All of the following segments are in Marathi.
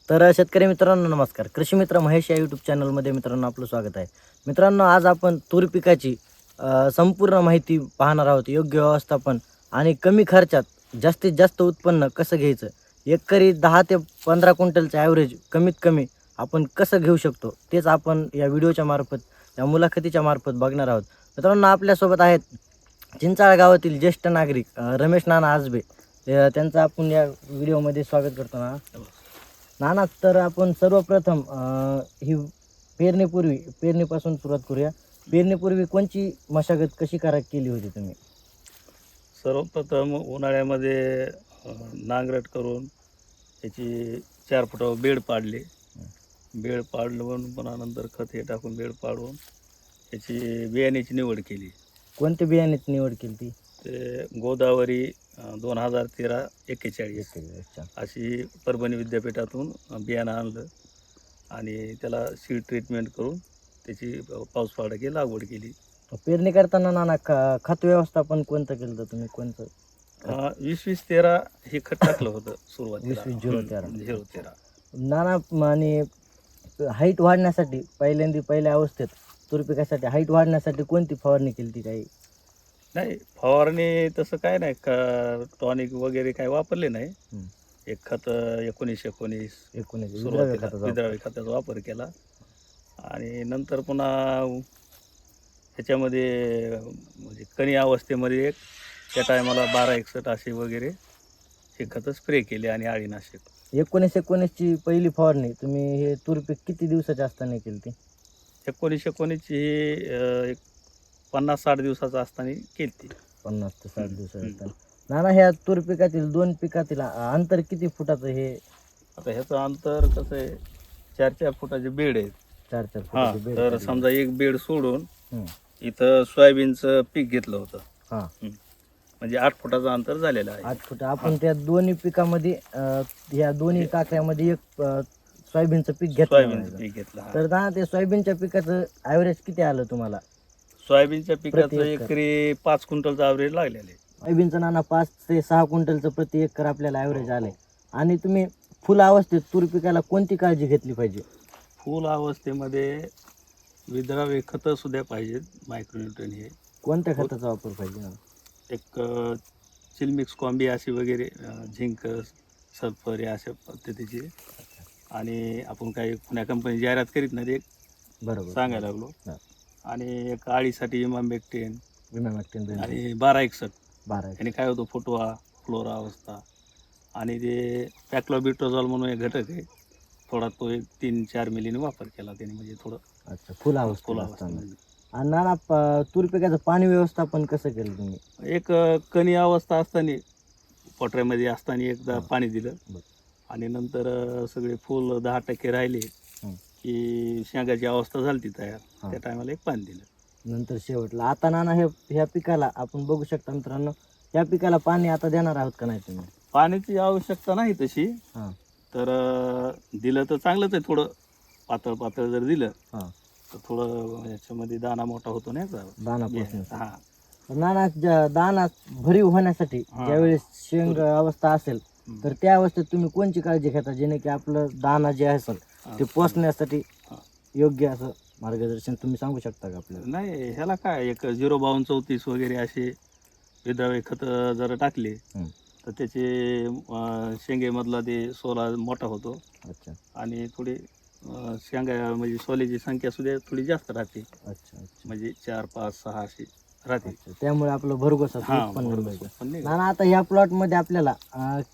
तर शेतकरी मित्रांनो नमस्कार. कृषी मित्र महेश या यूट्यूब चॅनलमध्ये मित्रांनो आपलं स्वागत आहे. मित्रांनो आज आपण तूर पिकाची संपूर्ण माहिती पाहणार आहोत. योग्य व्यवस्थापन आणि कमी खर्चात जास्तीत जास्त उत्पन्न कसं घ्यायचं. एकरी 10 ते 15 क्विंटलचं ॲव्हरेज कमीत कमी आपण कसं घेऊ शकतो, तेच आपण या व्हिडिओच्या मार्फत, या मुलाखतीच्या मार्फत बघणार आहोत. मित्रांनो आपल्यासोबत आहेत चिंचाळ गावातील ज्येष्ठ नागरिक रमेश नाना आजबे. त्यांचं आपण या व्हिडिओमध्ये स्वागत करतो ना. नाना, तर आपण सर्वप्रथम ही पेरणीपासून सुरुवात करूया. पेरणीपूर्वी कोणची मशागत कशी केली होती तुम्ही? सर्वप्रथम उन्हाळ्यामध्ये नांगरट करून त्याची 4 फुटावर बेड पाडले. बेड पाडून पुन्हा नंतर खत हे टाकून बेड पाडून त्याची बियाण्याची निवड केली. कोणत्या बियाण्याची निवड केली ती? ते गोदावरी 2013-41 अच्छा. अशी परभणी विद्यापीठातून बियाणं आणलं आणि त्याला सीड ट्रीटमेंट करून त्याची पाऊस पाडकी लागवड केली. पेरणी करताना नाना खत व्यवस्थापन कोणतं केलं होतं तुम्ही? कोणतं? 20-20-13 हे खत टाकलं होतं सुरुवातीला. 20-20-13. नाना, आणि हाईट वाढण्यासाठी पहिल्या अवस्थेत तूर पिकासाठी हाईट वाढण्यासाठी कोणती फवारणी केली ती? काही नाही, फवारणी तसं काय नाही का, टॉनिक वगैरे काय वापरले नाही. एक खत 19-19 सुरुवातीला विद्राव्य खताचा वापर केला आणि नंतर पुन्हा ह्याच्यामध्ये म्हणजे कणी अवस्थेमध्ये त्या टायमाला 12-61 असे वगैरे हे खतं स्प्रे केले आणि अळीनाशक. 19-19ची पहिली फवारणी तुम्ही हे तूर पीक किती दिवसाच्या असताना केली ती? 19-19 ची एक 50-60 दिवसाचा असताना केली ती. 50 ते 60 दिवसाच्या असताना. नाना, ह्या तूर पिकातील दोन पिकातील अंतर किती फुटाचं हे? आता ह्याचं अंतर कसं आहे, 4-4 फुटाचे बेड आहेत. 4-4 हां, फुटाचे बेड तर केले. समजा एक बेड सोडून हं. इथं सोयाबीनचं पीक घेतलं होतं. हां. म्हणजे 8 फुटाचं अंतर झालेलं आहे. 8 फुट. आपण त्या दोन्ही पिकामध्ये या दोन्ही काकड्यामध्ये एक सोयाबीनचं पीक घेतलं सोयाबीनचं म्हणायचं. पीक घेतलं. हां. तर नाना, ते सोयाबीनच्या पिकाचं ॲव्हरेज किती आलं तुम्हाला? सोयाबीनच्या पिकाचं प्रति एकर. एकरी 5 क्विंटलचं ॲव्हरेज लागलेलं आहे. सोयाबीनचं नाना 5 ते 6 क्विंटलचं प्रति एकर आपल्याला ॲव्हरेज आलंय. आणि तुम्ही फुल अवस्थेत तूर पिकाला कोणती काळजी घेतली पाहिजे? फुल अवस्थेमध्ये विद्राव्य खतं सुद्धा पाहिजेत, मायक्रोन्यूट्रन हे. कोणत्या खताचा वापर पाहिजे नाना? एक चिलमिक्स कॉम्बी अशी वगैरे, झिंक, सल्फर या अशा पद्धतीची. आणि आपण काही पुण्या कंपनी जाहिरात करीत नाही, ते एक बरोबर सांगायला लागलो. हां. आणि एक अळीसाठी इमामॅक्टिन विमामॅक्टिन आणि 12-61 12 याने काय होतं, फुटवा, फ्लोरा अवस्था. आणि ते पॅक्लोबिट्रोझॉल म्हणून एक घटक आहे, थोडा तो एक 3-4 मिलीने वापर केला त्याने, म्हणजे थोडं अच्छा, फुल अवस्थेत फुल असताना. अवस्था. आणि नाना, तूर पिकाचं पाणी व्यवस्थापन कसं केलं तुम्ही? एक कणी अवस्था असताना पोटऱ्यामध्ये असताना एकदा हां. पाणी दिलं बरं. आणि नंतर सगळे फुल 10% राहिले हं. की शेंगाची अवस्था झाली ती तयार. हां. त्या टायमाला एक पाणी दिलं. नंतर शेवटला आता नाना, ह्या पिकाला आपण बघू शकता मित्रांनो, ह्या पिकाला पाणी आता देणार आहोत का नाही तुम्ही? पाण्याची आवश्यकता नाही तशी. हां. तर दिलं तर चांगलंच आहे. थोडं पातळ पातळ जर दिलं हां. तर थोडं याच्यामध्ये दाना मोठा होतो नाही का. दाना पोचण्यासाठी. हां. नाना, दाना भरीव होण्यासाठी हां. ज्यावेळेस शेंग अवस्था असेल तर त्या अवस्थेत तुम्ही कोणची काळजी घेता, जेणे की आपलं दाना जे असेल ते पोचण्यासाठी हां. योग्य असं मार्गदर्शन तुम्ही सांगू शकता का आपल्याला? नाही, ह्याला काय, एक 052-34 वगैरे असे विद्राव्य खतं जर टाकले हं. तर त्याचे शेंगेमधला ते सोला मोठा होतो अच्छा आणि थोडी शेंगा म्हणजे सोल्याची संख्या सुद्धा थोडी जास्त राहते. अच्छा अच्छा. म्हणजे 4, 5, 6 अशी राहते. अच्छा, त्यामुळे आपलं भरघोस असं हां, उत्पन्न बरोबर. मिळतं. पण नाही का? नाना, आता ह्या प्लॉटमध्ये आपल्याला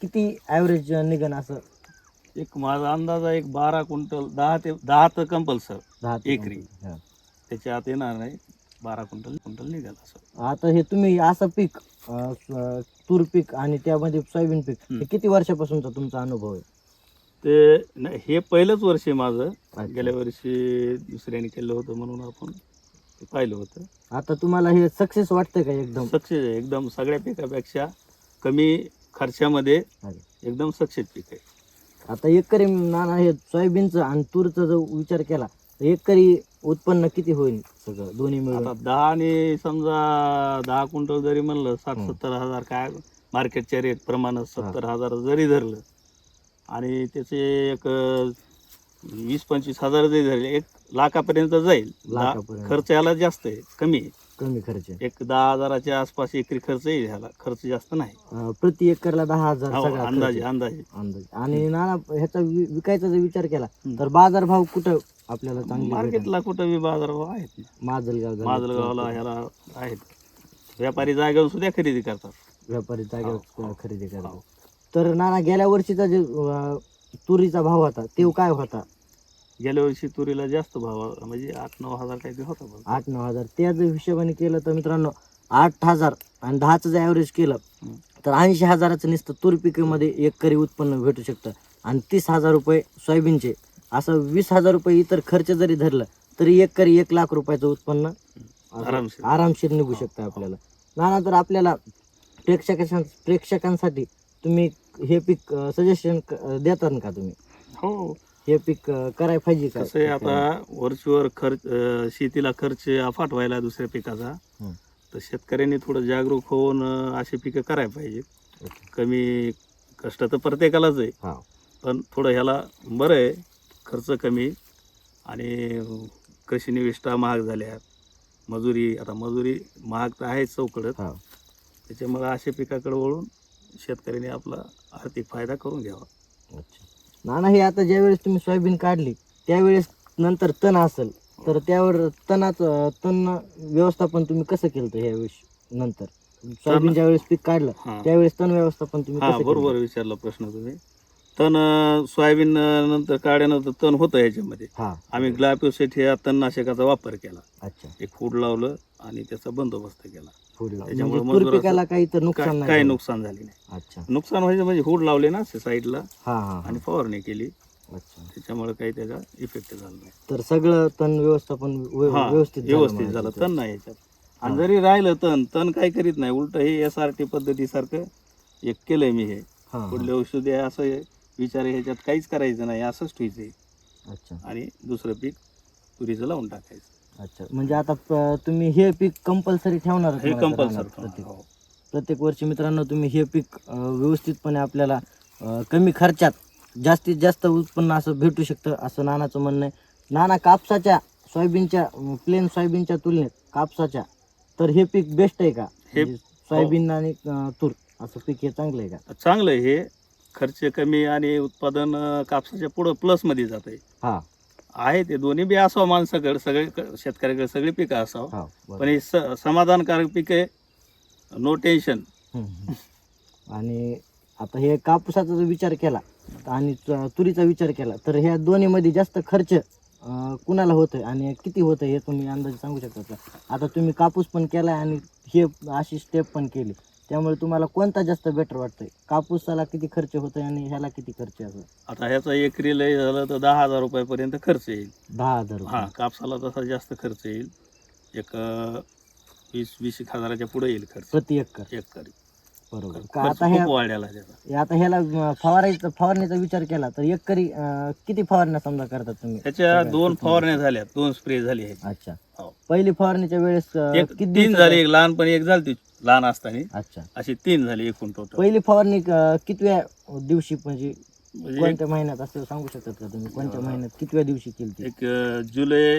किती ॲव्हरेज निघन असं? एक माझा अंदाज आहे, एक 12 क्विंटल, 10 तर कंपल्सर 10 ते एकरी. 15. हां. त्याच्या आत येणार नाही. 12 क्विंटल निघाल असं. आता हे तुम्ही असं पीक तूर पीक आणि त्यामध्ये सोयाबीन पीक, हे किती वर्षापासूनचा तुमचा अनुभव आहे? ते नाही, हे पहिलंच वर्ष आहे माझं. अच्छा. गेल्या वर्षी दुसऱ्याने केलं होतं म्हणून आपण ते पाहिलं होतं. आता तुम्हाला हे सक्सेस वाटतंय का एकदम? सक्सेस आहे एकदम. सगळ्या पिकापेक्षा कमी खर्चामध्ये अरे. एकदम सक्सेस पीक आहे. आता एकरी नाना, हे सोयाबीनचं आणि तूरचा जर विचार केला तर एकरी उत्पन्न किती होईल सगळं दोन्ही मिळून? आता 10 आणि समजा 10 क्विंटल जरी म्हणलं, 60-70 हजार काय मार्केटच्या रेट प्रमाणे 70,000 जरी धरलं आणि त्याचे एक 20-25 हजार जरी झाले 1 लाखापर्यंत जाईल. लाखापर्यंत. खर्च याला जास्त आहे, कमी आहे. कमी खर्च आहे. एक 10,000च्या आसपास एकरी खर्च येईल ह्याला, खर्च जास्त नाही. प्रति एकरला 10,000 हो, सगळा खर्च अंदाजे आहे. अंदाजे अंदाज. आणि नाना ह्याचा विकायचा जर विचार केला हं. तर बाजारभाव कुठं आपल्याला चांगले भेटेल? मार्केटला कुठं बी बाजारभाव आहेत ना. माजलगाव झालं, माजलगावला ह्याला आहेत. व्यापारी जागेवर सुद्धा खरेदी करतात. व्यापारी जागेवर हो. खरेदी हो. करतात. तर नाना गेल्या वर्षीचा जे तुरीचा भाव होता तो काय होता? गेल्या वर्षी तुरीला जास्त भाव म्हणजे 8-9 हजार काहीतरी होता बघ. 8-9 हजार. त्या जर हिशोबाने केलं तर मित्रांनो 8,000 आणि 10चं जर ॲव्हरेज केलं हं. तर 80,000चं नुसतं तूर पिकामध्ये एकरी उत्पन्न भेटू शकतं. आणि 30,000 रुपये सोयाबीनचे, असं 20,000 रुपये इतर खर्च जरी धरलं तरी एकरी 1 लाख रुपयाचं उत्पन्न आरामशीर. आरामशीर निघू शकतं आपल्याला. नाना तर आपल्याला प्रेक्षकांसाठी तुम्ही हे पीक सजेशन देतात का तुम्ही? हो, हे पीक करायला पाहिजे का? कसं आहे आता वरचीवर खर्च शेतीला खर्च अफाट व्हायला दुसऱ्या पिकाचा. हं. तर शेतकऱ्यांनी थोडं जागरूक होऊन अशी पिकं करायला पाहिजेत. ओके. कमी कष्ट तर प्रत्येकालाच आहे, हा. पण थोडं ह्याला बरं आहे, खर्च कमी आणि कृषी निविष्ठा महाग झाल्या, मजुरी महाग तर आहेच चौकडत. हा. त्याच्यामुळे अशा पिकाकडे वळून शेतकऱ्यांनी आपला आर्थिक फायदा करून घ्यावा. अच्छा. नाना हे आता ज्यावेळेस तुम्ही सोयाबीन काढली त्यावेळेस नंतर तण असेल तर त्यावर तण व्यवस्थापन तुम्ही कसं केलं होतं ह्यावेळेस नंतर? सोयाबीन ज्यावेळेस पीक काढलं हां त्यावेळेस तण व्यवस्थापन तुम्ही हां कसं बरोबर केलं? विचारला प्रश्न तुम्ही. तण सोयाबीन नंतर काढल्यानंतर तण होतं ह्याच्यामध्ये. हा. आम्ही ग्लायफोसेट या तणनाशकाचा वापर केला. अच्छा. एक फूड लावलं आणि त्याचा बंदोबस्त केला. पुढला त्याच्यामुळे म्हणजे तूर मजुराचं पिकाला काही तर नुकसान नाही काही झालं? नुकसान झाले नाही. अच्छा. नुकसान व्हायचं म्हणजे हुड लावले ना साईडला हा हा आणि फवारणी केली, अच्छा. त्याच्यामुळे काही त्याचा इफेक्ट झाला नाही. तर सगळं तण व्यवस्थापन हां, व्यवस्थित व्यवस्थित म्हणायचं झालं. तर. तण नाही याच्यात. आणि हां. जरी राहिलं तण काही करीत नाही, उलट हे SRT पद्धतीसारखं एक केलंय मी हे. हा, हा. पुढल्या औषधी असं विचार ह्याच्यात काहीच करायचं नाही, असंच ठेवायचंय अच्छा. आणि दुसरं पीक तुरीचं लावून टाकायचं. अच्छा. म्हणजे आता तुम्ही हे पीक कंपल्सरी ठेवणार हे कंपल्सरी. प्रत्येक वर्षी मित्रांनो तुम्ही हे पीक व्यवस्थितपणे आपल्याला कमी खर्चात जास्तीत जास्त उत्पन्न असं भेटू शकतं असं नानाचं म्हणणं आहे. नाना कापसाच्या सोयाबीनच्या प्लेन सोयाबीनच्या तुलनेत कापसाच्या तर हे पीक बेस्ट आहे का? हे म्हणजे सोयाबीन आणि तूर असं पीक हे चांगलं आहे का? चांगलं आहे हे. खर्च कमी आणि उत्पादन कापसाच्या पुढं प्लसमध्ये जात आहे. हा. आहे ते दोन्ही बी असावं माणसाकडे, सगळे शेतकऱ्याकडे सगळी पिकं असावं. हा, बरोबर. पण हे समाधानकारक पीक आहे, नो टेन्शन. आणि आता हे कापसाचा जर विचार केला आणि तुरीचा विचार केला तर ह्या दोन्हीमध्ये जास्त खर्च कुणाला होतोय आणि किती होतंय हे तुम्ही अंदाजे सांगू शकता का? आता तुम्ही कापूस पण केलाय आणि हे अशी स्टेप पण केली, त्यामुळे तुम्हाला कोणता जास्त बेटर वाटतंय? कापूसाला किती खर्च होतोय आणि ह्याला किती खर्च आहे? आता ह्याचा एकरी लय झालं तर 10,000 रुपयापर्यंत खर्च येईल. 10,000 रुपये. हां, कापसाला तसा जास्त खर्च येईल. एक 20-20 हजाराच्या पुढे येईल खर्च प्रति एकर. एकरी. बरोबर का? खर्च आता ह्या खूप वाढलेला त्याचा. आता ह्याला फवारणीचा विचार केला तर एकरी किती फवारण्या समजा करतात तुम्ही? ह्याच्या 2 फवारण्या झाल्या, 2 स्प्रे झाले ह्याचे. अच्छा. हो. पहिली फवारणीच्या वेळेस एक किती 3 दिवसात- झाली, एक लहानपणी एक झाली लहान असताना. अच्छा. अशी 3 झाली एकूण टोटल. पहिली फवारणी कितव्या दिवशी म्हणजे म्हणजे कोणत्या महिन्यात असं सांगू शकतात का तुम्ही? कोणत्या महिन्यात कितव्या दिवशी केली ती? एक जुलै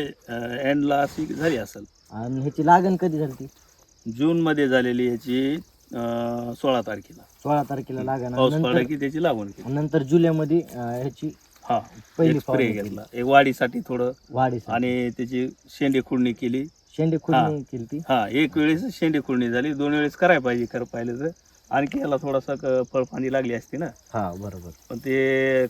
एंडला अशी झाली असेल. आणि ह्याची लागण कधी झाली ती? जून मध्ये झालेली ह्याची 16 तारखेला. 16 तारखेला लागण. पाऊस आणि पडला की त्याची लागवड केली. नंतर जुलैमध्ये ह्याची हा, पहिली एक स्प्रे फवारणी घेतला, एक वाढीसाठी थोडं, वाढीसाठी आणि त्याची शेंडी खुडणी केली. शेंडी खुडणी केली ती. हा, एक वेळेस शेंडी खुडणी झाली, 2 वेळेस करायला पाहिजे खरं पाहिलं तर. आणखी याला थोडासा फळफांदी लागली असती ना. हा, बरोबर. पण ते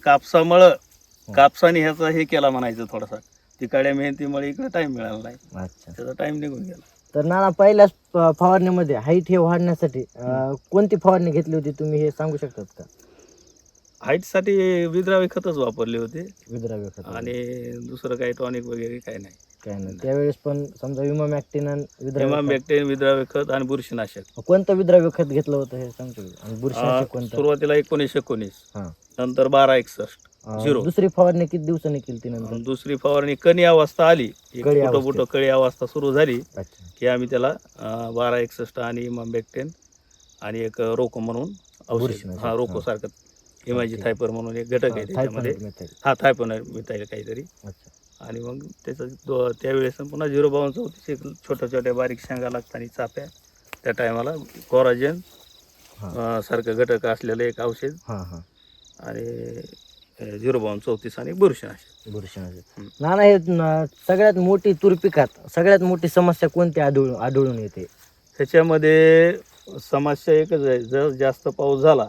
कापसाने ह्याचा हे केला म्हणायचं थोडासा. तिकडे मेहनतीमुळे इकडे टाइम मिळाला नाही, अच्छा. त्याचा टाइम निघून गेला. तर नाना पहिल्याच फवारणीमध्ये हाईट हे वाढण्यासाठी कोणती फवारणी घेतली होती तुम्ही हे सांगू शकतात का? हाईटसाठी विद्राव्य खतच वापरले होते विद्राव्य खत आणि दुसरं काही टॉनिक वगैरे काही नाही. काय नाही त्यावेळेस पण समजा इमामॅक्टिन आणि इमामॅक्टिन, विद्राव्य खत आणि बुरशीनाशक. कोणतं विद्राव्य खत घेतलं होतं हे सांगतो? आणि बुरशीनाशक कोणतं? सुरुवातीला 19-19, हा. नंतर 12-61 0. दुसरी फवारणी किती दिवसांनी केली ती नंतर? दुसरी फवारणी कणी अवस्था आली, कळी फुटो कळी अवस्था सुरू झाली अच्छा. की आम्ही त्याला 12-61 आणि इमामॅक्टिन आणि एक रोको म्हणून औषध, बुरशीनाशक. हा रोको सारखं इमायची थायपर म्हणून एक घटक आहे त्याच्यामध्ये. हा थायपर मिथाईल काहीतरी. अच्छा. आणि मग त्याचं त्यावेळेस पुन्हा 05234 एक छोट्या छोट्या बारीक शेंगा लागताना चाप्या त्या टायमाला कोराजेन सारखं घटक असलेलं एक औषध हां हां. आणि 05234 आणि बुरशीनाशक. बुरशीनाशक. नाना हे सगळ्यात मोठी तूर पिकात सगळ्यात मोठी समस्या कोणती आढळून येते? ह्याच्यामध्ये समस्या एकच आहे, जर जास्त पाऊस झाला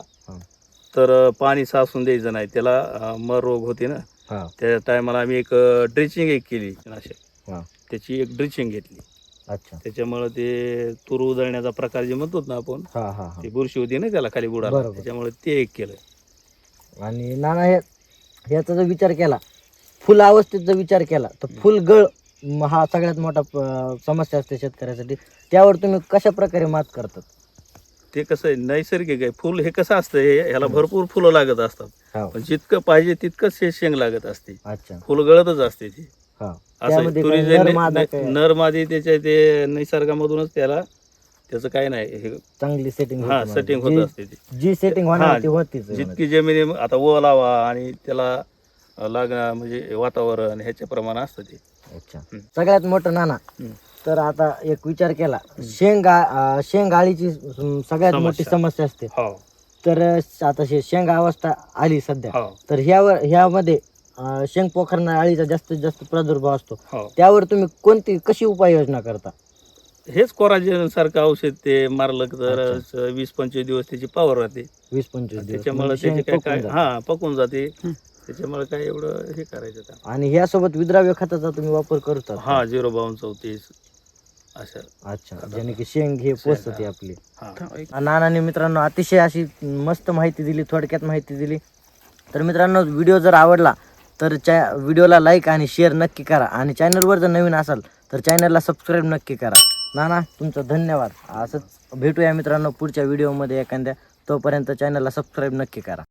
तर पाणी साचून द्यायचं नाही, त्याला मर रोग होते ना. त्या टायमाला आम्ही एक ड्रिचिंग केली नाशक, त्याची एक ड्रिचिंग घेतली. अच्छा. त्याच्यामुळे ते तूर उजळण्याचा प्रकार जे म्हणतो ना आपण, ती बुरशी होती ना त्याला खाली बुडाला, त्याच्यामुळे ते एक केलं. आणि नाना ह्याचा जर विचार केला, फुल अवस्थेत जर विचार केला तर फुलगळ हा सगळ्यात मोठा समस्या असते शेतकऱ्यासाठी. त्यावर तुम्ही कशा प्रकारे मात करतात? ते कसं आहे, नैसर्गिक आहे. फुल हे कसं असतं, ह्याला भरपूर फुलं लागत असतात, पण जितकं पाहिजे तितकंच हे शेंग लागत असते. अच्छा. फुल गळतच असते ती. असं नर मादी त्याच्या ते निसर्गामधूनच त्याचं काय नाही, हे चांगली सेटिंग सेटिंग होत असते ती. जी सेटिंग होणार ती होतीच. जितकी जमिनी आता ओलावा आणि त्याला लागणं म्हणजे वातावरण ह्याच्या प्रमाण असतं ते. अच्छा. सगळ्यात मोठं नाना, तर आता एक विचार केला, शेंगाळीची सगळ्यात मोठी समस्या असते. तर आता शेंगा अवस्था आली सध्या, तर ह्यामध्ये शेंग पोखरणाऱ्या अळीचा जास्तीत जास्त प्रादुर्भाव असतो. त्यावर तुम्ही कशी उपाययोजना करता? हेच कोराजेन सारखं औषध ते मारलं तर 20-25 दिवस त्याची पावर राहते. 20-25 दिवस त्याच्यामुळे त्याचे काय पकून जाते. त्याच्यामुळे काय एवढं हे करायचं. आणि ह्यासोबत विद्राव्य खताचा तुम्ही वापर करता? 05234 असं. अच्छा. ज्याने की शेंग हे पोचते आपली. नानाने मित्रांनो अतिशय अशी मस्त माहिती दिली, थोडक्यात माहिती दिली. तर मित्रांनो, व्हिडिओ जर आवडला तर व्हिडिओला लाईक आणि शेअर नक्की करा, आणि चॅनलवर जर नवीन असाल तर चॅनलला सबस्क्राईब नक्की करा. नाना तुमचं धन्यवाद. असंच भेटूया मित्रांनो पुढच्या व्हिडिओमध्ये एखाद्या. तोपर्यंत चॅनलला सबस्क्राईब नक्की करा.